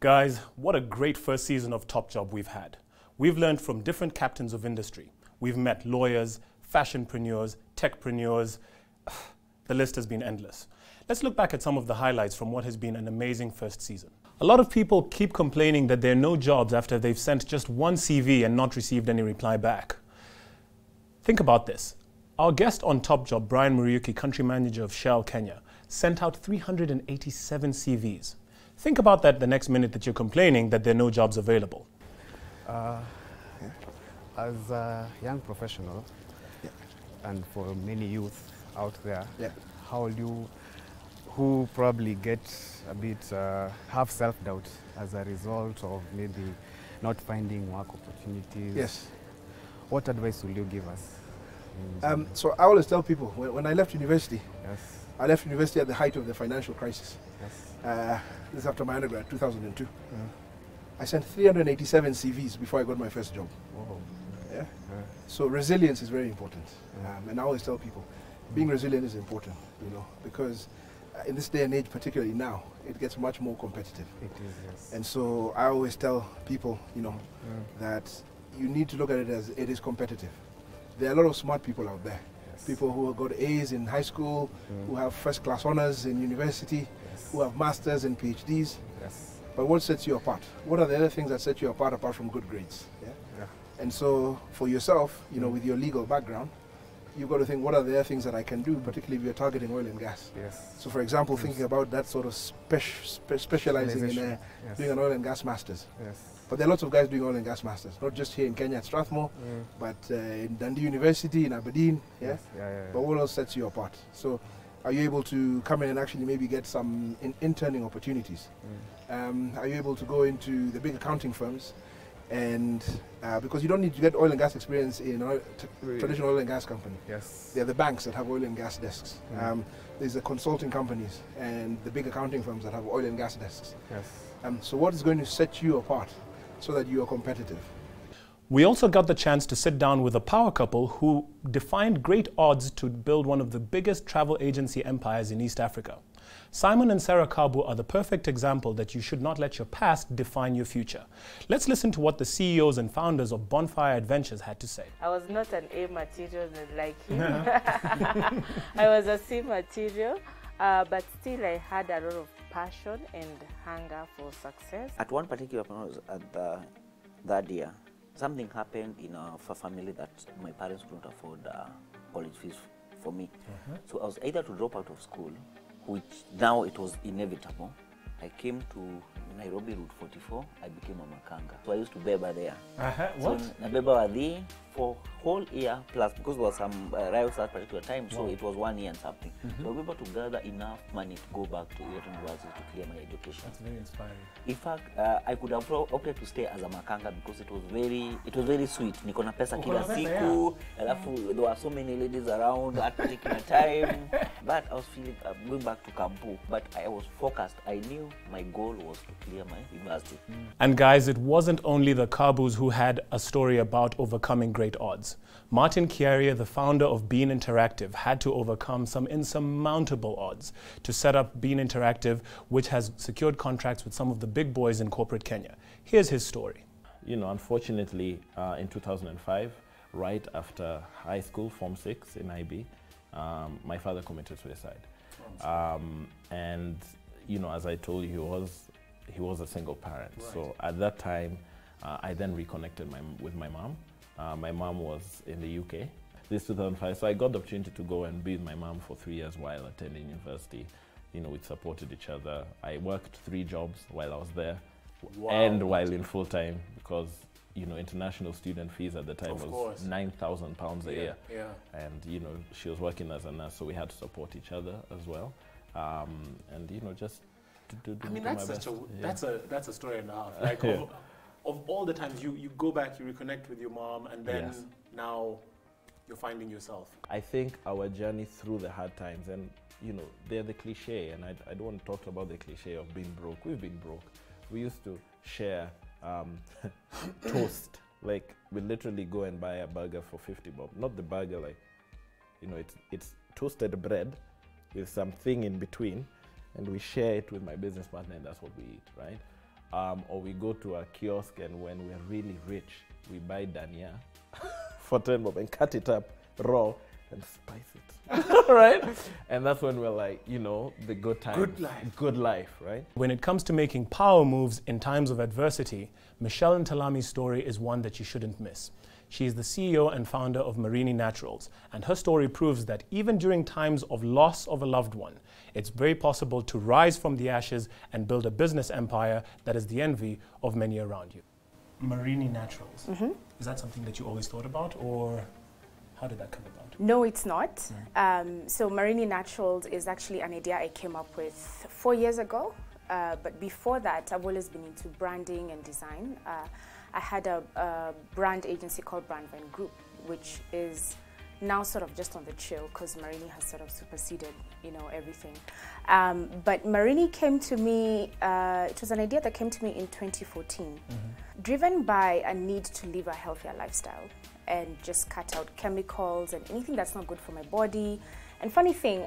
Guys, what a great first season of Top Job we've had. We've learned from different captains of industry. We've met lawyers, fashionpreneurs, techpreneurs. The list has been endless. Let's look back at some of the highlights from what has been an amazing first season. A lot of people keep complaining that there are no jobs after they've sent just one CV and not received any reply back. Think about this. Our guest on Top Job, Brian Muriuki, country manager of Shell Kenya, sent out 387 CVs. Think about that the next minute that you're complaining that there are no jobs available. As a young professional, and for many youth out there, how will you, who probably get a bit, have self-doubt as a result of maybe not finding work opportunities? Yes. What advice will you give us? So I always tell people, when I left university, I left university at the height of the financial crisis. This is after my undergrad, 2002. I sent 387 CVs before I got my first job. Whoa. So resilience is very important. And I always tell people, being resilient is important, you know, because in this day and age, particularly now, it gets much more competitive. It is, yes. And so I always tell people, you know, that you need to look at it as it is competitive. There are a lot of smart people out there. People who have got A's in high school, who have first-class honors in university, who have masters and PhDs. But what sets you apart? What are the other things that set you apart from good grades? And so for yourself, you know, with your legal background, you've got to think, what are the other things that I can do, particularly if you're targeting oil and gas? So for example, thinking about that sort of specializing in doing an oil and gas masters. But there are lots of guys doing oil and gas masters, not just here in Kenya at Strathmore, but in Dundee University, in Aberdeen. But what else sets you apart? So are you able to come in and actually maybe get some interning opportunities? Are you able to go into the big accounting firms? And because you don't need to get oil and gas experience in a traditional oil and gas company. They're the banks that have oil and gas desks. There's the consulting companies and the big accounting firms that have oil and gas desks. So what is going to set you apart so that you are competitive? We also got the chance to sit down with a power couple who defined great odds to build one of the biggest travel agency empires in East Africa. Simon and Sarah Kabu are the perfect example that you should not let your past define your future. Let's listen to what the CEOs and founders of Bonfire Adventures had to say. I was not an A material like him. I was a C material, but still I had a lot of passion and hunger for success. At one particular point, at the third year, something happened in our family that my parents couldn't afford college fees for me. So I was either to drop out of school, which now it was inevitable. I came to Nairobi Route 44, I became a makanga. So I used to beba there. What? So I beba there for whole year plus, because there was some riots at that particular time, so it was 1 year and something. So I was able to gather enough money to go back to university to clear my education. That's very inspiring. In fact, I could have opted to stay as a makanga because it was very sweet. Niko na pesa kila siku, alafu there were so many ladies around at particular time. But I was feeling going back to Kampu, but I was focused. I knew my goal was to clear my university. And guys, it wasn't only the Kabus who had a story about overcoming great odds. Martin Kiaria, the founder of Bean Interactive, had to overcome some insurmountable odds to set up Bean Interactive, which has secured contracts with some of the big boys in corporate Kenya. Here's his story. You know, unfortunately, in 2005, right after high school, Form 6 in IB, my father committed suicide. And, you know, as I told you, he was a single parent. So at that time, I then reconnected with my mom. My mom was in the UK. This 2005, so I got the opportunity to go and be with my mom for 3 years while attending university. You know, we supported each other. I worked 3 jobs while I was there, and while in full time, because, you know, international student fees at the time was £9,000 a year. And, you know, she was working as a nurse, so we had to support each other as well. And, you know, just to do my best. That's a story and a half. Like of all the times you go back, you reconnect with your mom, and then now you're finding yourself. I think our journey through the hard times, and you know, they're the cliche, and I don't want to talk about the cliche of being broke. We've been broke. We used to share toast. Like, we literally go and buy a burger for 50 bob. Not the burger, like, you know, it's toasted bread with something in between, and we share it with my business partner, and that's what we eat, right? or we go to a kiosk, and when we're really rich, we buy dania for 10 bob and cut it up raw and spice it, right? And that's when we're like, you know, the good times. Good life, right? When it comes to making power moves in times of adversity, Michelle Ntalami's story is one that you shouldn't miss. She is the CEO and founder of Marini Naturals, and her story proves that even during times of loss of a loved one, it's very possible to rise from the ashes and build a business empire that is the envy of many around you. Marini Naturals, is that something that you always thought about, or how did that come about? No, it's not. So Marini Naturals is actually an idea I came up with 4 years ago. But before that, I've always been into branding and design. I had a brand agency called Brandvine Group, which is now sort of just on the chill because Marini has sort of superseded, you know, everything. But Marini came to me, it was an idea that came to me in 2014, driven by a need to live a healthier lifestyle and just cut out chemicals and anything that's not good for my body. And funny thing,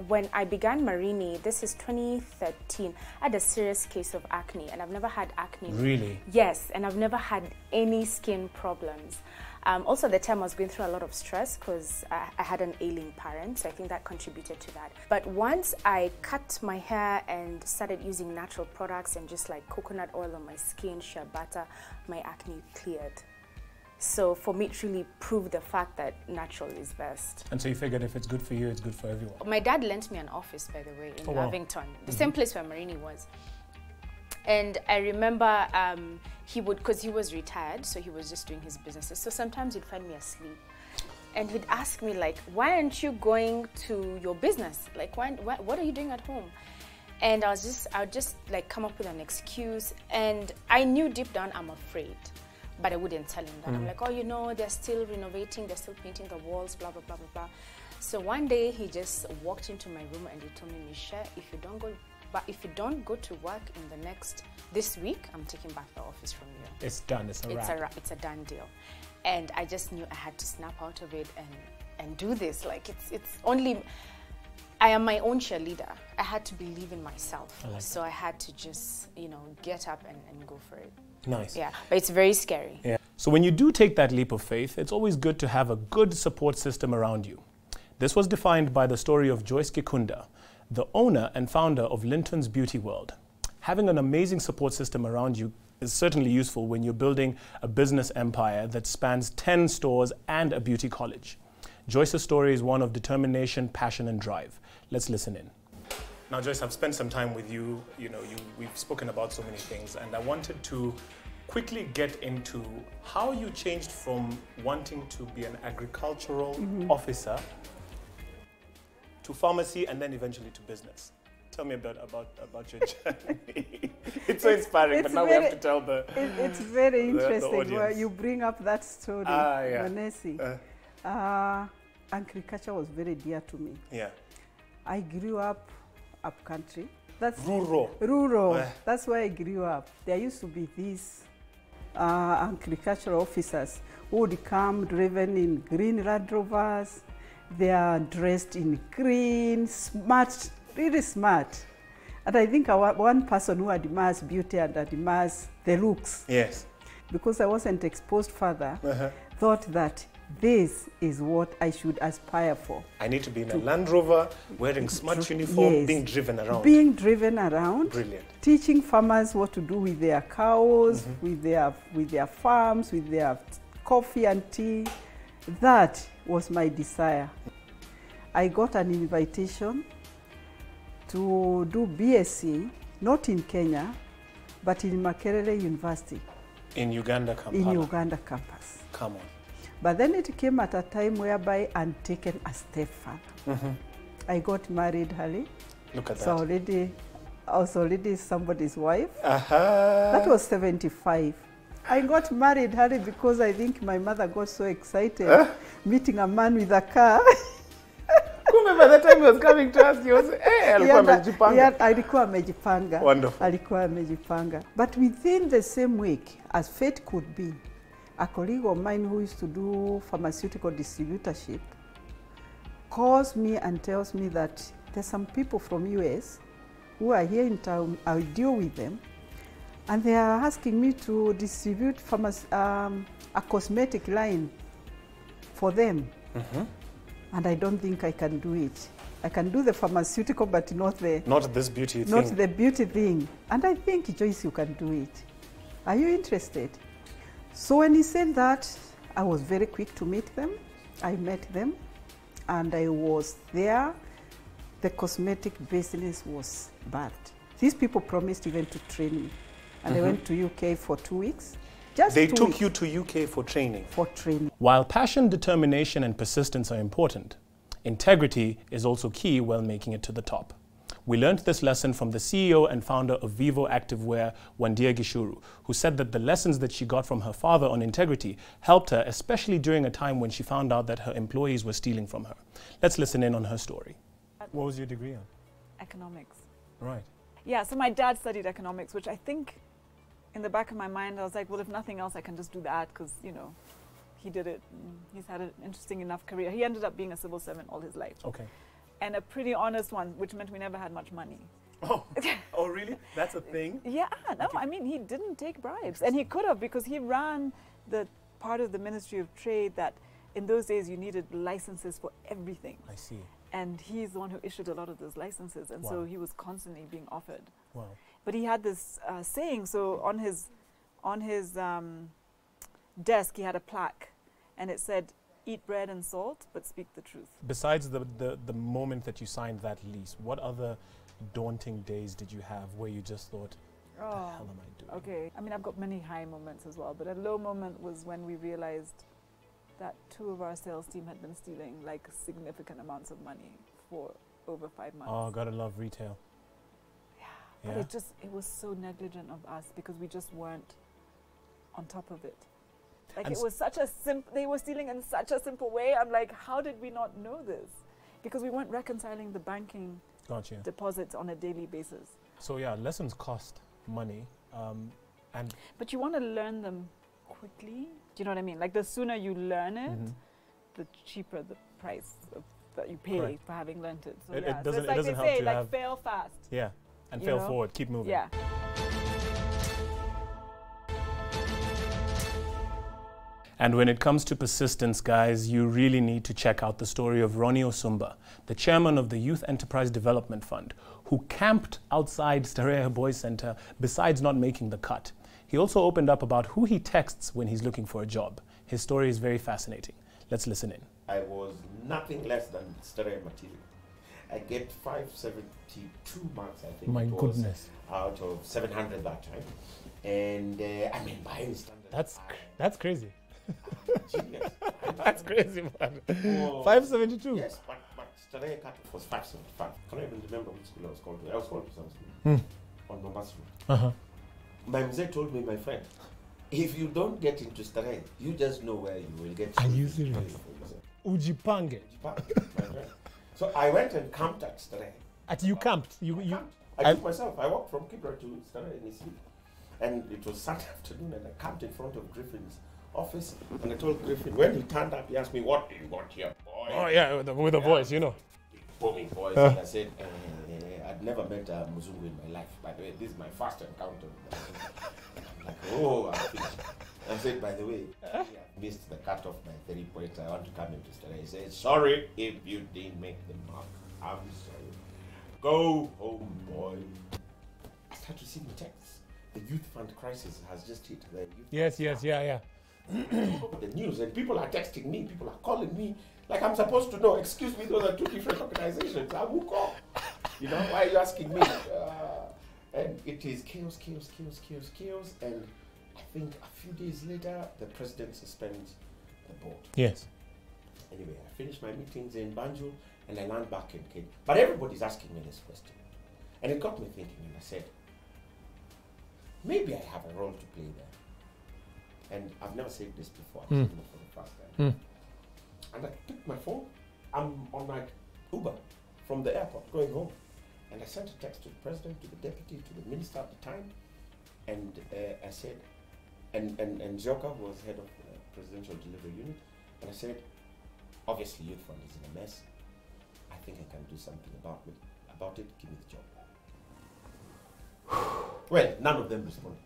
when I began Marini, this is 2013, I had a serious case of acne, and I've never had acne. Really? Yes, and I've never had any skin problems. Also at the time I was going through a lot of stress because I had an ailing parent, so I think that contributed to that. But once I cut my hair and started using natural products and just like coconut oil on my skin, shea butter, my acne cleared. So for me, it really proved the fact that natural is best. And so you figured if it's good for you, it's good for everyone. My dad lent me an office, by the way, in Lavington, the same place where Marini was. And I remember he would, because he was retired, so he was just doing his businesses. So sometimes he'd find me asleep. And he'd ask me like, why aren't you going to your business? Like, what are you doing at home? And I would just like come up with an excuse. And I knew deep down I'm afraid. But I wouldn't tell him that. I'm like, oh, you know, they're still renovating, they're still painting the walls, blah, blah, blah, blah, blah. So one day he just walked into my room and he told me, Michelle, if you don't go to work in this week, I'm taking back the office from you. It's done, it's a wrap. It's a done deal. And I just knew I had to snap out of it and do this. Like it's only, I am my own cheerleader. I had to believe in myself. So I had to just, you know, get up and go for it. Nice. Yeah, but it's very scary. Yeah. So when you do take that leap of faith, it's always good to have a good support system around you. This was defined by the story of Joyce Gikunda, the owner and founder of Linton's Beauty World. Having an amazing support system around you is certainly useful when you're building a business empire that spans 10 stores and a beauty college. Joyce's story is one of determination, passion, and drive. Let's listen in. Now, Joyce, I've spent some time with you. We've spoken about so many things, and I wanted to quickly get into how you changed from wanting to be an agricultural officer to pharmacy and then eventually to business. Tell me about your journey. It's so inspiring, but now we have to tell It's very interesting the where you bring up that story, Manesi. Agriculture was very dear to me. Yeah. I grew up country. That's rural. That's where I grew up. There used to be these agricultural officers who would come driven in green Land Rovers. They are dressed in green, smart, really smart. And I think one person who admires beauty and admires the looks. Yes. Because I wasn't exposed further, thought that this is what I should aspire for. I need to be in a Land Rover, wearing smart uniform, being driven around. Being driven around. Brilliant. Teaching farmers what to do with their cows, with their farms, with their coffee and tea. That was my desire. I got an invitation to do BSc, not in Kenya, but in Makerere University. In Uganda, Kampala. In Uganda campus. Come on. But then it came at a time whereby I'd taken a step further. I got married early. Look at that. So I was already somebody's wife. That was 75. I got married early because I think my mother got so excited meeting a man with a car. By the time he was coming to us, he was, alikuwa amejipanga. Wonderful. Alikuwa amejipanga. But within the same week, as fate could be, a colleague of mine who used to do pharmaceutical distributorship calls me and tells me that there's some people from US who are here in town. I'll deal with them. And they are asking me to distribute a cosmetic line for them. And I don't think I can do it. I can do the pharmaceutical, but not this beauty thing. Not the beauty thing. And I think, Joyce, you can do it. Are you interested? So when he said that, I was very quick to meet them. I met them, and I was there. The cosmetic business was bad. These people promised even to train me. And I went to UK for 2 weeks. They took you to UK for training? For training. While passion, determination, and persistence are important, integrity is also key while making it to the top. We learned this lesson from the CEO and founder of Vivo Activewear, Wandia Gishuru, who said that the lessons that she got from her father on integrity helped her, especially during a time when she found out that her employees were stealing from her. Let's listen in on her story. What was your degree on? Economics. Right. Yeah, so my dad studied economics, which I think in the back of my mind, I was like, well, if nothing else, I can just do that because, you know, he did it. He's had an interesting enough career. He ended up being a civil servant all his life. Okay. And a pretty honest one, which meant we never had much money. Oh, oh really? That's a thing? Yeah, no, I mean, he didn't take bribes. And he could have, because he ran the part of the Ministry of Trade that in those days you needed licenses for everything. I see. And he's the one who issued a lot of those licenses. And so he was constantly being offered. Wow. But he had this saying, so on his desk he had a plaque and it said, eat bread and salt, but speak the truth. Besides the moment that you signed that lease, what other daunting days did you have where you just thought, what the hell am I doing? Okay, I mean, I've got many high moments as well, but a low moment was when we realized that 2 of our sales team had been stealing like significant amounts of money for over 5 months. Oh, gotta love retail. But it was so negligent of us because we just weren't on top of it. Like and it was such a they were stealing in such a simple way. I'm like, how did we not know this? Because we weren't reconciling the banking deposits on a daily basis. So yeah, lessons cost money. But you want to learn them quickly. Do you know what I mean? Like the sooner you learn it, the cheaper the price that you pay for having learned it. So it so doesn't, it's like it doesn't they help say, to like have fail fast. Yeah, and fail forward. Keep moving. Yeah. And when it comes to persistence, guys, you really need to check out the story of Ronnie Osumba, the chairman of the Youth Enterprise Development Fund, who camped outside Starehe Boys Center besides not making the cut. He also opened up about who he texts when he's looking for a job. His story is very fascinating. Let's listen in. I was nothing less than Starehe material. I get 572 marks, I think. My goodness. Out of 700 that time. And I mean, by any standard. That's crazy. Genius. That's crazy, man. 572? Yes, but Starehe cut was 575. I can't even remember which school I was called to. I was called to some school on Mombasa Road. My mzee told me, my friend, if you don't get into Starehe, you just know where you will get. Are you serious? Ujipange. My friend. So I went and camped at Starehe. You camped? I took myself. I walked from Kibra to Starehe in Isli. And it was Sunday afternoon and I camped in front of Griffin's office and I told Griffin, when he turned up, he asked me, what do you got here, boy? Oh yeah, with the voice, you know. Booming voice. And I said, I'd never met a Muzungu in my life. By the way, this is my first encounter. I'm like, oh, I said, by the way, I missed the cutoff by 3 points. I want to come into Starehe. He said, sorry if you didn't make the mark. I'm sorry. Go home, boy. I started receiving texts. The youth fund crisis has just hit. Yeah. The news, and people are texting me, people are calling me, like I'm supposed to know. Excuse me, those are 2 different organizations. I will call. You know, why are you asking me? And it is chaos. And I think a few days later, the president suspends the board. Yes. Anyway, I finished my meetings in Banjul and I land back in Kenya. But everybody's asking me this question. And it got me thinking, and I said, maybe I have a role to play there. And I've never said this before, I'm saying it for the first time. And I took my phone, I'm on my Uber from the airport going home. And I sent a text to the president, to the deputy, to the minister at the time. And I said, and Zioka was head of the presidential delivery unit. And I said, obviously Youth Fund is in a mess. I think I can do something about it. Give me the job. Well, none of them responded.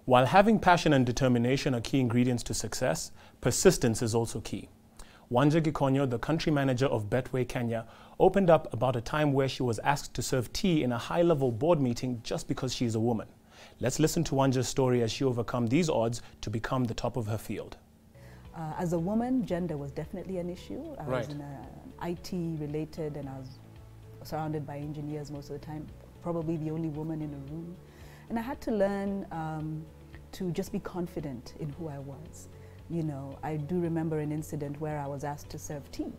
While having passion and determination are key ingredients to success, persistence is also key. Wanja Gikonyo, the country manager of Betway Kenya, opened up about a time where she was asked to serve tea in a high-level board meeting just because she is a woman. Let's listen to Wanja's story as she overcome these odds to become the top of her field. As a woman, gender was definitely an issue. I Right. was in IT related, and I was surrounded by engineers most of the time, probably the only woman in a room. And I had to learn to just be confident in who I was. You know, I do remember an incident where I was asked to serve tea.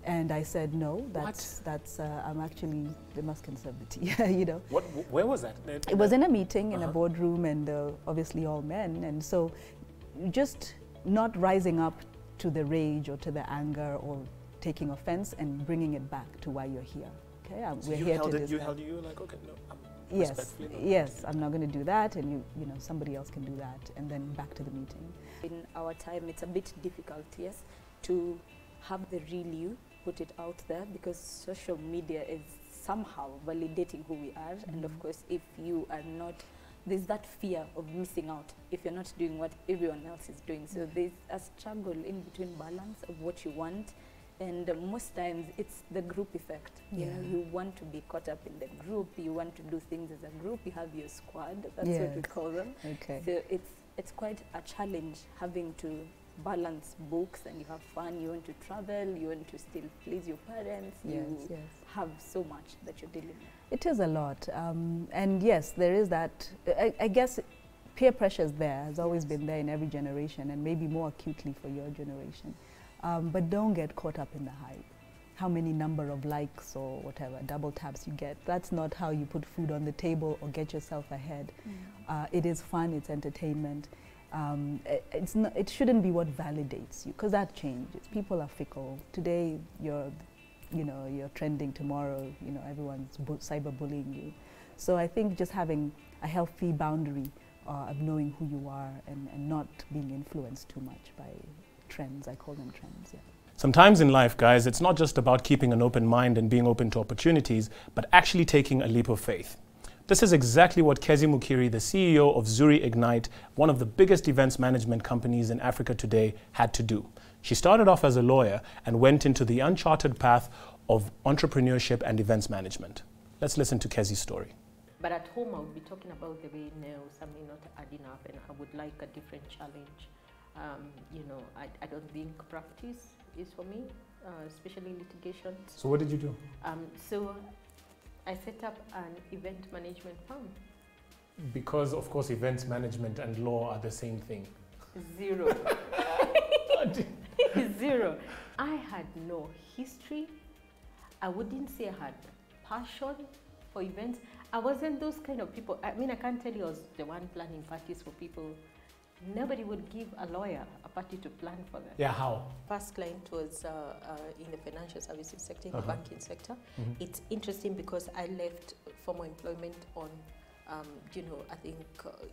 And I said, no, I'm actually the must can serve the tea, you know. Where was that? It was in a meeting in a boardroom, and obviously all men. And so just not rising up to the rage or to the anger or taking offense and bringing it back to why you're here. Okay, So we're you here held to it, you discuss. held it, you were like, okay, no, Yes, yes, I'm not going to do that, and you know, somebody else can do that, and then back to the meeting. In our time, it's a bit difficult, yes, to have the real you, put it out there, because social media is somehow validating who we are, and of course, if you are not, there's that fear of missing out if you're not doing what everyone else is doing. So there's a struggle in between balance of what you want. And most times it's the group effect. You know, you want to be caught up in the group. You want to do things as a group. You have your squad. That's what we call them. Okay. So it's quite a challenge having to balance books, and you have fun. You want to travel. You want to still please your parents. Yes, you have so much that you're dealing with. It is a lot, and yes, there is that. I guess peer pressure is there. Has always been there in every generation, and maybe more acutely for your generation. But don't get caught up in the hype. How many number of likes or whatever, double taps you get. That's not how you put food on the table or get yourself ahead. It is fun, it's entertainment. It shouldn't be what validates you, because that changes. People are fickle. Today you're trending, tomorrow, you know, everyone's cyberbullying you. So I think just having a healthy boundary of knowing who you are and not being influenced too much by trends. I call them trends, yeah. Sometimes in life, guys, it's not just about keeping an open mind and being open to opportunities, but actually taking a leap of faith. This is exactly what Kezi Mukiri, the CEO of Zuri Ignite, one of the biggest events management companies in Africa today, had to do. She started off as a lawyer and went into the uncharted path of entrepreneurship and events management. Let's listen to Kezi's story. But at home, I would be talking about the way nails are not adding up, and I would like a different challenge. You know, I don't think practice is for me, especially litigation. So what did you do? So I set up an event management firm. Because, of course, events management and law are the same thing. Zero. Zero. I had no history. I wouldn't say I had passion for events. I wasn't those kind of people. I mean, I can't tell you I was the one planning parties for people. Nobody would give a lawyer a party to plan for them. Yeah, how? First client was in the financial services sector, in the banking sector. It's interesting because I left formal employment on, you know, I think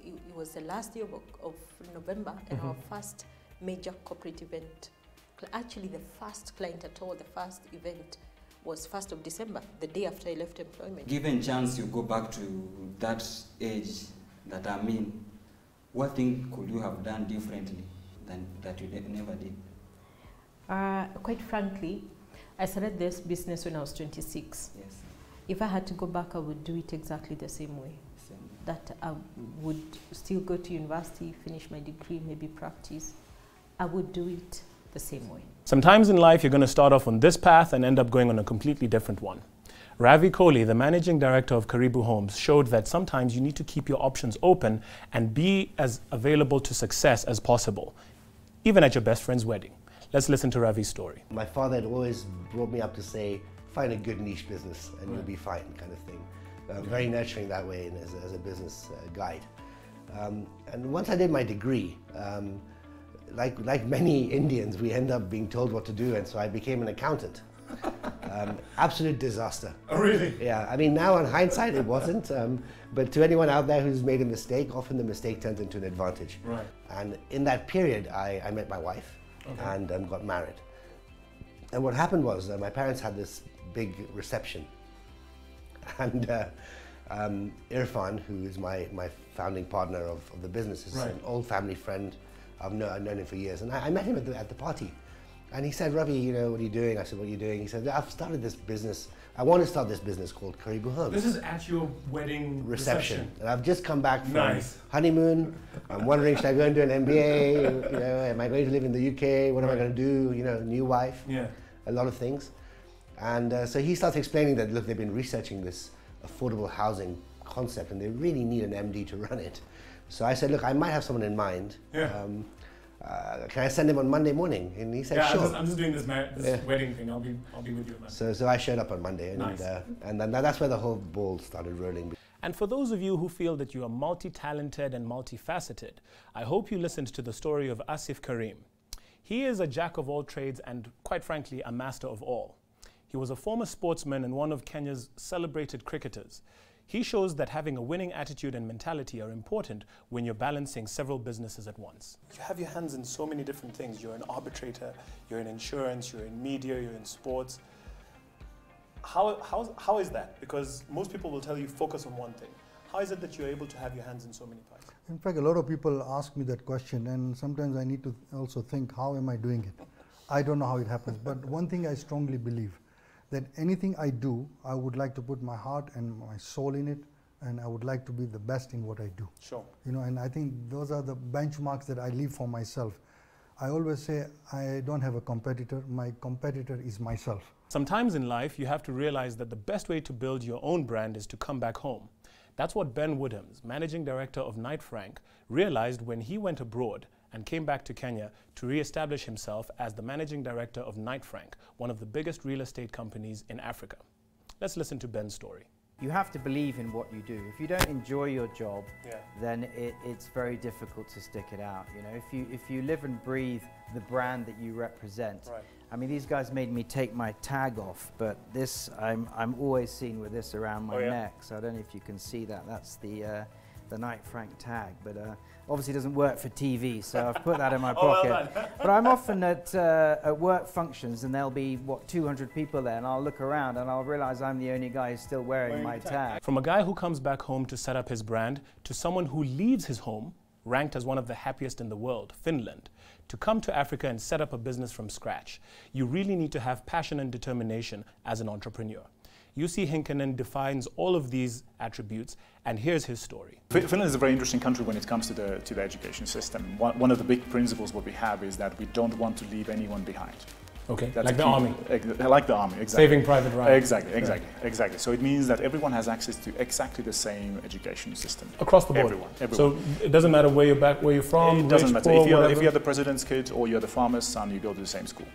it was the last day of November, and our first major corporate event, actually the first client at all, the first event was 1st of December, the day after I left employment. Given chance you go back to that age that I'm in, what thing could you have done differently than that you never did? Quite frankly, I started this business when I was 26. Yes. If I had to go back, I would do it exactly the same way. That I would still go to university, finish my degree, maybe practice. I would do it the same way. Sometimes in life, you're going to start off on this path and end up going on a completely different one. Ravi Kohli, the managing director of Karibu Homes, showed that sometimes you need to keep your options open and be as available to success as possible, even at your best friend's wedding. Let's listen to Ravi's story. My father had always brought me up to say, find a good niche business and you'll be fine, kind of thing. Very nurturing that way as a business guide. And once I did my degree, like many Indians, we end up being told what to do, and so I became an accountant. Absolute disaster. Oh, really? Yeah, I mean, now in hindsight it wasn't, but to anyone out there who's made a mistake, often the mistake turns into an advantage. Right. And in that period, I met my wife and got married. And what happened was my parents had this big reception, and Irfan, who is my founding partner of the business, is an old family friend. I've known him for years, and I met him at the party. And he said, Ravi, you know, what are you doing? I said, what are you doing? He said, I've started this business. I want to start this business called Karibu Homes. This is at your wedding reception. And I've just come back from honeymoon. I'm wondering, should I go and do an MBA? You know, am I going to live in the UK? What am I going to do? You know, new wife. A lot of things. And so he starts explaining that, look, they've been researching this affordable housing concept and they really need an MD to run it. So I said, look, I might have someone in mind. Can I send him on Monday morning? And he said, sure. I'm just doing this wedding thing. I'll be with you on Monday. So I showed up on Monday, and then that's where the whole ball started rolling. And for those of you who feel that you are multi-talented and multifaceted, I hope you listened to the story of Asif Karim. He is a jack of all trades and, quite frankly, a master of all. He was a former sportsman and one of Kenya's celebrated cricketers. He shows that having a winning attitude and mentality are important when you're balancing several businesses at once. You have your hands in so many different things. You're an arbitrator, you're in insurance, you're in media, you're in sports. How is that? Because most people will tell you focus on one thing. How is it that you're able to have your hands in so many pies? In fact, a lot of people ask me that question, and sometimes I need to also think, how am I doing it? I don't know how it happens, but one thing I strongly believe, that anything I do, I would like to put my heart and my soul in it, and I would like to be the best in what I do. Sure. You know, and I think those are the benchmarks that I leave for myself. I always say I don't have a competitor. My competitor is myself. Sometimes in life, you have to realize that the best way to build your own brand is to come back home. That's what Ben Woodhams, managing director of Knight Frank, realized when he went abroad and came back to Kenya to re-establish himself as the managing director of Knight Frank, one of the biggest real estate companies in Africa. Let's listen to Ben's story. You have to believe in what you do. If you don't enjoy your job, then it's very difficult to stick it out. You know, if you live and breathe the brand that you represent. I mean, these guys made me take my tag off, but this I'm always seen with this around my neck. So I don't know if you can see that. That's the Knight Frank tag, but obviously doesn't work for TV, so I've put that in my pocket. But I'm often at work functions, and there'll be, 200 people there, and I'll look around and I'll realize I'm the only guy who's still wearing my tag. From a guy who comes back home to set up his brand, to someone who leaves his home, ranked as one of the happiest in the world, Finland, to come to Africa and set up a business from scratch, you really need to have passion and determination as an entrepreneur. Jussi Heikkinen defines all of these attributes, and here's his story. Finland is a very interesting country when it comes to the education system. One of the big principles what we have is that we don't want to leave anyone behind. Okay, that's like the army. Like the army, exactly. Saving Private Ryan. Exactly. So it means that everyone has access to exactly the same education system. Across the board. Everyone. So it doesn't matter where you're from. It doesn't matter. Poor, if you're the president's kid or you're the farmer's son, you go to the same school.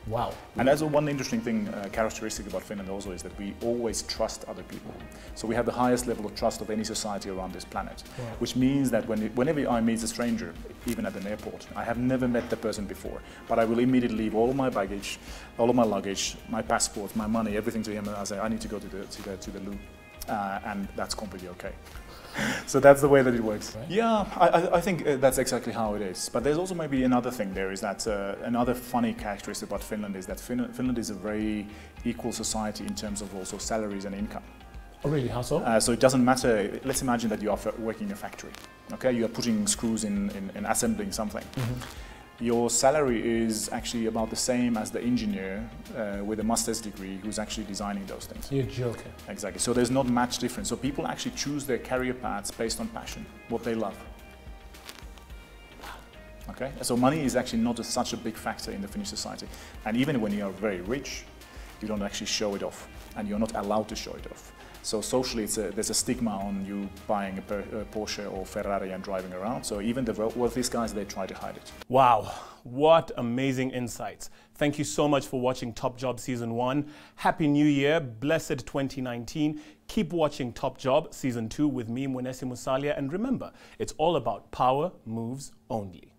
Wow. And that's one interesting thing, characteristic about Finland also, is that we always trust other people. So we have the highest level of trust of any society around this planet, which means that whenever I meet a stranger, even at an airport, I have never met the person before, but I will immediately leave all of my baggage, all of my luggage, my passport, my money, everything to him, and I say, I need to go to the loo, and that's completely okay. So that's the way that it works. Right. Yeah, I think that's exactly how it is. But there's also maybe another thing there, is that another funny characteristic about Finland is that Finland is a very equal society in terms of also salaries and income. Oh really, how so? So it doesn't matter, let's imagine that you are working in a factory, okay? You are putting screws in assembling something. Your salary is actually about the same as the engineer with a master's degree who's actually designing those things. You're joking. Exactly. So there's not much difference. So people actually choose their career paths based on passion, what they love. Okay? So money is actually not such a big factor in the Finnish society. And even when you are very rich, you don't actually show it off, and you're not allowed to show it off. So socially, there's a stigma on you buying a Porsche or Ferrari and driving around. So even the wealthiest guys, they try to hide it. Wow, what amazing insights. Thank you so much for watching Top Job Season 1. Happy New Year, blessed 2019. Keep watching Top Job Season 2 with me, Mwenesi Musalia. And remember, it's all about power moves only.